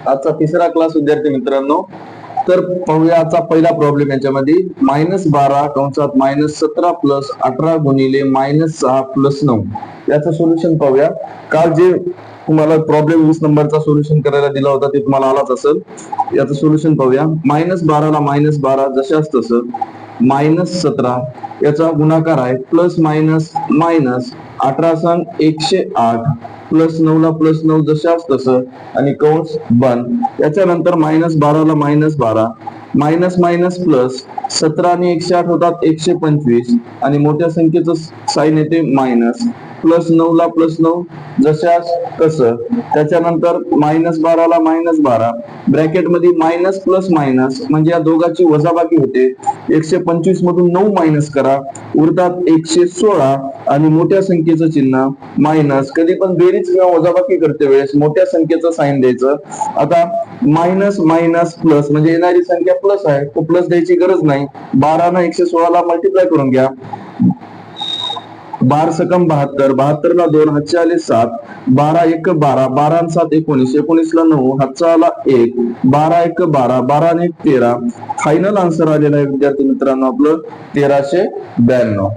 आजचा तिसरा क्लास विद्यार्थी मित्रांनो. तर पाहूया आजचा पहिला प्रॉब्लेम. याच्यामध्ये -12 कंसात -17 प्लस 18 गुणिले -6 प्लस 9 याचं सोल्युशन पाहूया. काल जे तुम्हाला प्रॉब्लेम 20 नंबरचा सोल्युशन करायला दिला होता ते तुम्हाला आलाच असेल. याचं सोल्युशन पाहूया. -12 ला -12 जशाच तसं, -17 याचा गुणाकार आहे, प्लस मायनस मायनस 18 सांग 108 प्लस 9 ला प्लस 9 जशाच तसं आणि कंस बंद. त्याच्यानंतर -12 ला -12 मायनस मायनस प्लस 17 आणि 108 होतात 125 आणि मोठ्या संख्येचं साइन येते मायनस, प्लस 9 ला प्लस 9 जशाच तसं. त्याच्यानंतर -12 ला -12 ब्रॅकेट मध्ये मायनस प्लस मायनस म्हणजे या दोघांची वजाबाकी होते. 125 मधून 9 मायनस करा, उरतात 116 आणि मोठ्या संख्येचं चिन्ह मायनस. कधी पण बेरीज किंवा वजाबाकी करते वेळेस मोठ्या संख्येचं साइन द्यायचं. आता मायनस मायनस प्लस म्हणजे येणारी संख्या प्लस आहे, तो प्लस द्यायची गरज नाही. 12 ना 116 ला मल्टिप्लाय करून घ्या. 12 सकम 72, 72 ला 2 हातचे आले 7, 12 1 12, 12 आणि 7 19, 19 ला 9 हातचा आला 1, 12 1 12, 12 आणि 1 13. फायनल आन्सर आलेला आहे विद्यार्थी मित्रांनो आपलं 1392.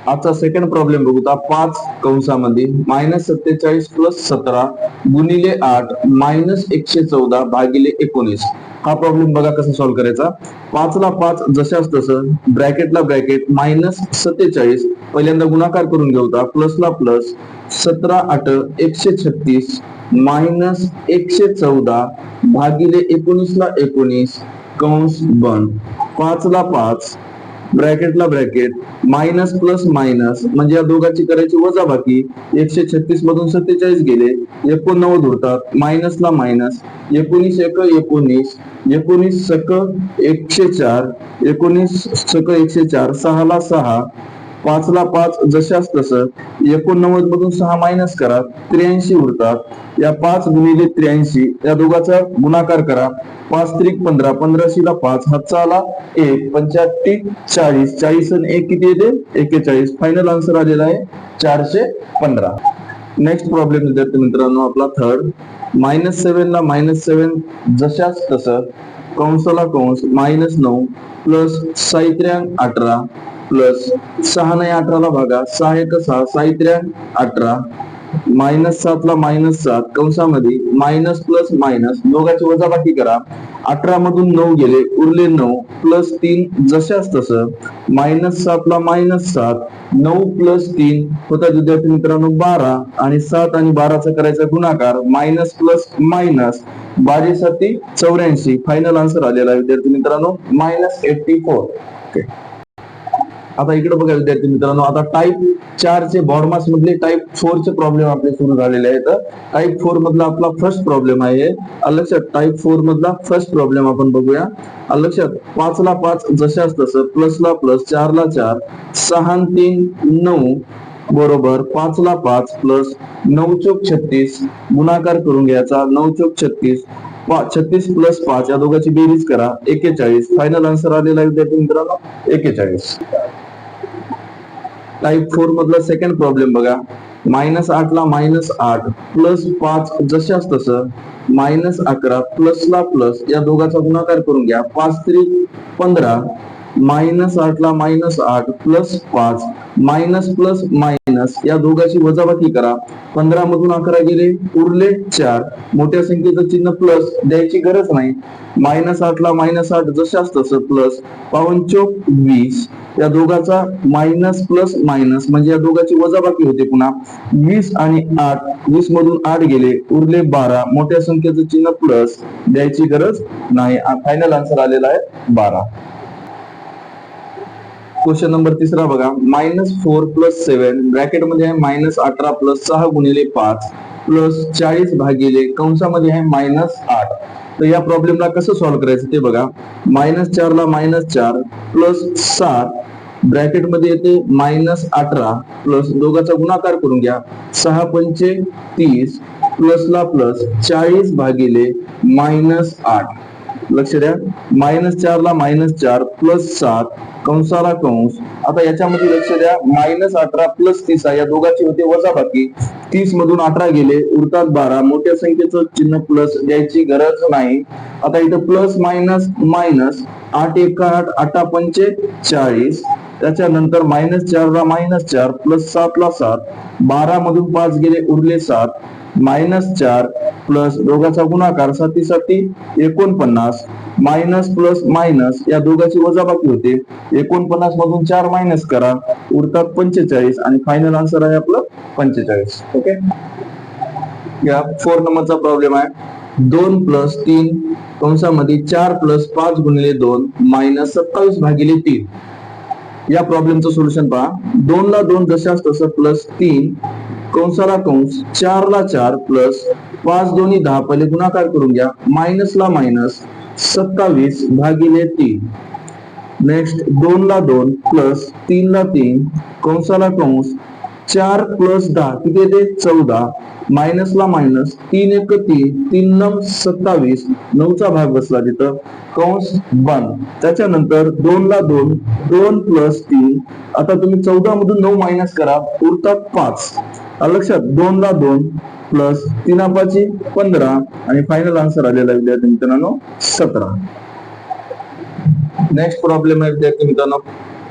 आजचा सेकंड प्रॉब्लेम बघू. 5 कंसामध्ये -47 प्लस 17 गुणिले 8 -114 भागिले 19 हा प्रॉब्लेम बघा कसा सॉल्व्ह करायचा. 5 ला 5 जशाच तसं, ब्रॅकेटला ब्रॅकेट -47 पहिल्यांदा गुणाकार करून घेऊता, प्लस ला प्लस 17 8 136 -114 भागिले 19 ला 19 कंस बंद. 5 ला 5 ब्रॅकेटला ब्रॅकेट मायनस प्लस मायनस म्हणजे या दोघांची करायची वजाबाकी. 136 मधून 47 गेले, 89 उरतात, मायनस ला मायनस 19 1 19, 19 सक 104, 19 सक 104, 6 ला 6, 5 ला 5 जशाच तसं, 89 मधून 6 मायनस करा, 83 उरतात. या 5 गुणिले 83 या दोघांचा गुणाकार करा. 5 त्रिक 15, 15 ला 5 हातचा आला 1, 85 40, 40 आणि 1 किती येते 41. फायनल आन्सर आलेला आहे 415. नेक्स्ट प्रॉब्लेम विद्यार्थी मित्रांनो आपला थर्ड. -7 ला -7 जशाच तसं, कंसाला कंस -9 प्लस 6 18 प्लस 6 नाही 18 ला भागा, 6 1 6, 6 18 -7 ला -7 कंसामध्ये मायनस प्लस मायनस दोघांची वजाबाकी करा. 18 मधून 9 गेले, उरले 9 प्लस 3 जशाच तसं, -7 ला -7 9 प्लस 3 होता विद्यार्थी मित्रांनो 12 आणि 7 आणि 12चा करायचा गुणाकार, minus plus minus 12 7 84. Final answer आलेला आहे विद्यार्थी मित्रांनो -84. ओके. आता इकडे बघा विद्यार्थी मित्रांनो, आता टाइप 4 चे बॉडमास मधले टाइप 4 चे प्रॉब्लेम आपले सुरू झालेले आहेत. टाइप 4 मधला आपला फर्स्ट प्रॉब्लेम आहे. लक्षात टाइप 4 मधला फर्स्ट प्रॉब्लेम आपण बघूया. लक्षात 5 ला 5 जशाच तसं, प्लस ला प्लस 4 ला 4, 6 आणि 3 9 बरोबर 5 ला 5 प्लस 9 चौक 36 गुणाकार करून घ्यायचा. 9 चौक 36 36 प्लस 5 या दोघांची बेरीज करा 41. फायनल आन्सर आलेला आहे विद्यार्थी मित्रांनो 41. टाइप 4 मधला सेकंड प्रॉब्लेम बघा. -8 ला -8 प्लस 5 जशाच तसं, -11 प्लस ला प्लस या दोघांचा गुणाकार करून घ्या. 5 त्रिक 15, -8 ला -8 प्लस 5 मायनस प्लस मायनस या दोघांची वजाबाकी करा. 15 मधून 11 गेले, उरले 4. मोठ्या संख्येचं चिन्ह प्लस द्यायची गरज नाही. -8 ला -8 जशाच तसं प्लस 5 चौक 20 या दोघांचा मायनस प्लस मायनस म्हणजे या दोघांची वजाबाकी होते. पुन्हा 20 आणि 8, 20 मधून 8 गेले, उरले 12. मोठ्या संख्येचं चिन्ह प्लस द्यायची गरज नाही. फायनल आन्सर आलेला आहे 12. क्वेश्चन नंबर तिसरा बघा. -4 प्लस 7 ब्रॅकेट मध्ये आहे -18 प्लस 6 गुणिले 5 प्लस 40 भागिले कंसामध्ये आहे -8. तर या प्रॉब्लेमला कसं सॉल्व्ह करायचं ते बघा. -4 ला -4 प्लस 7 ब्रॅकेट मध्ये येते -18 प्लस दोघांचा गुणाकार करून घ्या. 6 पंचे 30 प्लस ला प्लस 40 भागिले -8 लक्ष द्या, -4 ला -4 +7 कंसाला कंस. आता याच्यामध्ये लक्ष द्या, -18 +30 या दोघांची होते वजाबाकी. 30 मधून 18 गेले, उरतात 12. मोठ्या संख्येचं चिन्ह प्लस द्यायची गरज नाही. आता इथं प्लस मायनस मायनस, 8 × 8 8 × 5 40. त्याच्यानंतर -4 ला -4 +7 ला 7, 12 मधून 5 गेले, उरले 7. -4 प्लस दोघांचा गुणाकार 7 49, मायनस प्लस मायनस या दोघांची वजाबाकी होते. 49 मधून 4 मायनस करा, उरतात 45 आणि फायनल आन्सर आहे आपलं 45. ओके, या 4 नंबरचा प्रॉब्लेम आहे. 2 + 3 कंसामध्ये 4 + 5 × 2 -27/3. या प्रॉब्लेमचं सोल्युशन पहा. 2 ला 2 जशास तसं +3 कंसाला कंस, 4 ला 4 प्लस 5 दोन्ही 10, पहिले गुणाकार करून घ्या, मायनस ला मायनस 27/3. नेक्स्ट 2 ला 2 प्लस 3 ला 3 कंसाला कंस, 4 + 10 किती येते 14, मायनस ला मायनस 3 × 1 = 3, 3 × 27, 9चा भाग बसला तिथं, कंस बंद. त्याच्यानंतर 2 ला 2 2 + 3, आता तुम्ही 14 मधून 9 मायनस करा, उरतात 5. लक्षात, 2 ला 2 प्लस 3 × 5 = 15 आणि फायनल आन्सर आलेला आहे विद्यार्थी मित्रांनो 17. नेक्स्ट प्रॉब्लेम आहे विद्यार्थी मित्रांनो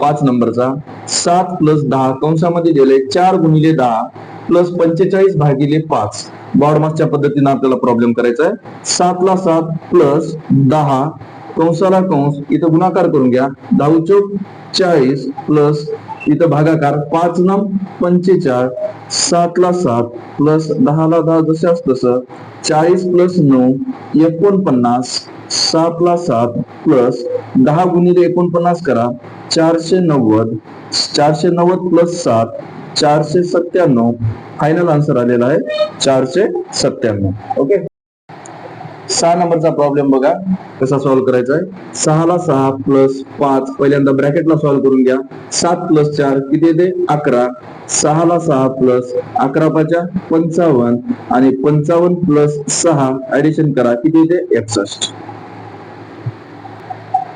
5 नंबरचा. 7 + 10 कंसामध्ये दिले 4 × 10 प्लस 45/5. बॉडमासच्या पद्धतीने आपल्याला प्रॉब्लेम करायचा आहे. 7 ला 7 प्लस 10 कंसाला कंस, इथं गुणाकार करून घ्या, 10 चौक 40 प्लस इथं भागाकार, 5 × 9 45, 7 ला 7 प्लस 10 ला 10 जशास तसं, 40 + 9 49, 7 ला 7 प्लस 10 × 49 करा, 490, 490 + 7 497. फायनल आन्सर आलेला आहे 497. ओके, 6 नंबरचा प्रॉब्लेम बघा कसा सॉल्व्ह करायचा आहे. 6 ला 6 प्लस 5, पहिल्यांदा ब्रॅकेटला सॉल्व्ह करून घ्या, 7 + 4 किती येते 11, 6 ला 6 प्लस 11 × 5 = 55 आणि 55 + 6 ऍडिशन करा, किती येते 61.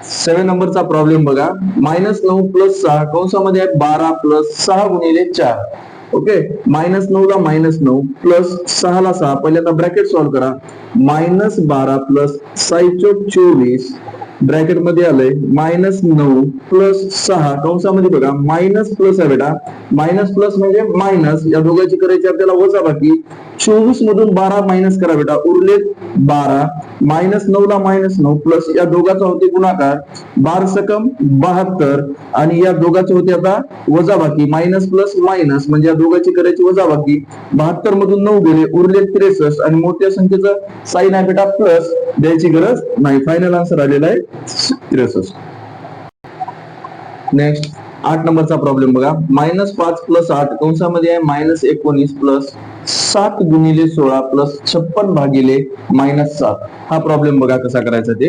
7 नंबरचा प्रॉब्लेम बघा. -9 + 6 कंसामध्ये 12 + 6 × 4. ओके, -9 ला -9 प्लस 6 ला 6, पहिल्यांदा ब्रॅकेट सॉल्व्ह करा, -12 प्लस 6 चौक 24 ब्रॅकेट मध्ये आलंय, -9 प्लस 6 कंसामध्ये बघा मायनस प्लस आहे बेटा, मायनस प्लस म्हणजे मायनस, या दोघांची करायची आपल्याला वजाबाकी. 24 मधून 12 मायनस करा बेटा, उरले 12, -9 ला -9 प्लस या दोघांचा होते गुणाकार, 12 सकम 72 आणि या दोघांचे होते आता वजाबाकी, मायनस प्लस मायनस म्हणजे या दोघांची करायची वजाबाकी. 72 मधून 9 गेले, उरले 63 आणि मोठ्या संख्येचं साइन आहे बेटा प्लस, द्यायची गरज नाही. फायनल आन्सर आलेला आहे 63. नेक्स्ट 8 नंबरचा प्रॉब्लेम बघा. -5 + 8 कंसामध्ये आहे -19 प्लस 7 × 16 प्लस 56/- -7. हा प्रॉब्लेम बघा कसा करायचा ते.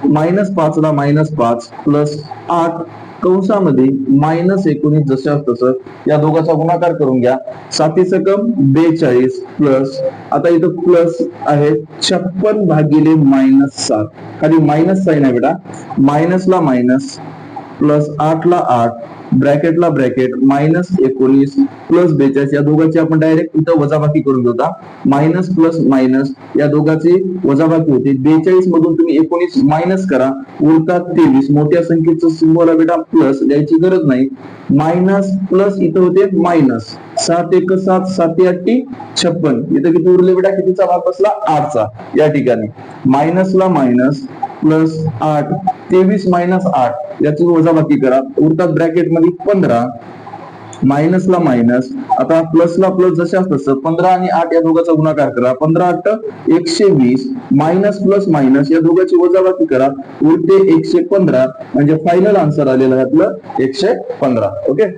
-5 ला -5 प्लस 8 कंसामध्ये -19 जशास तसं, या दोघांचा गुणाकार करून घ्या, 7 सकम 42 प्लस, आता इथं प्लस आहे 56/- 7, खाली मायनस साइन आहे बेटा, मायनस ला मायनस प्लस 8 ला 8 ब्रॅकेटला ब्रॅकेट, -19 प्लस 42 या दोघांची आपण डायरेक्ट इथं वजाबाकी करून घेऊया, मायनस प्लस मायनस या दोघांची वजाबाकी होते. 42 मधून तुम्ही 19 मायनस करा, उरतात 23. मोठ्या संख्येचं सिंबल आहे बेटा प्लस, द्यायची गरज नाही. मायनस प्लस इथं होते मायनस, 7 × 1 = 7, 7 × 8 = 56. इथं किती उरले बेटा, कितीचा भाग बसला 8चा. या ठिकाणी मायनस ला मायनस प्लस 8, 23 - 8 याची वजाबाकी करा, उरतात ब्रॅकेट मध्ये 15, मायनस ला मायनस, आता प्लस ला प्लस जशास तसं, 15 आणि 8 या दोघांचा गुणाकार करा, 15 × 8 = 120, मायनस प्लस मायनस या दोघांची वजाबाकी करा, उरते 115 म्हणजे फायनल आन्सर आलेला आहे आपलं 115. ओके.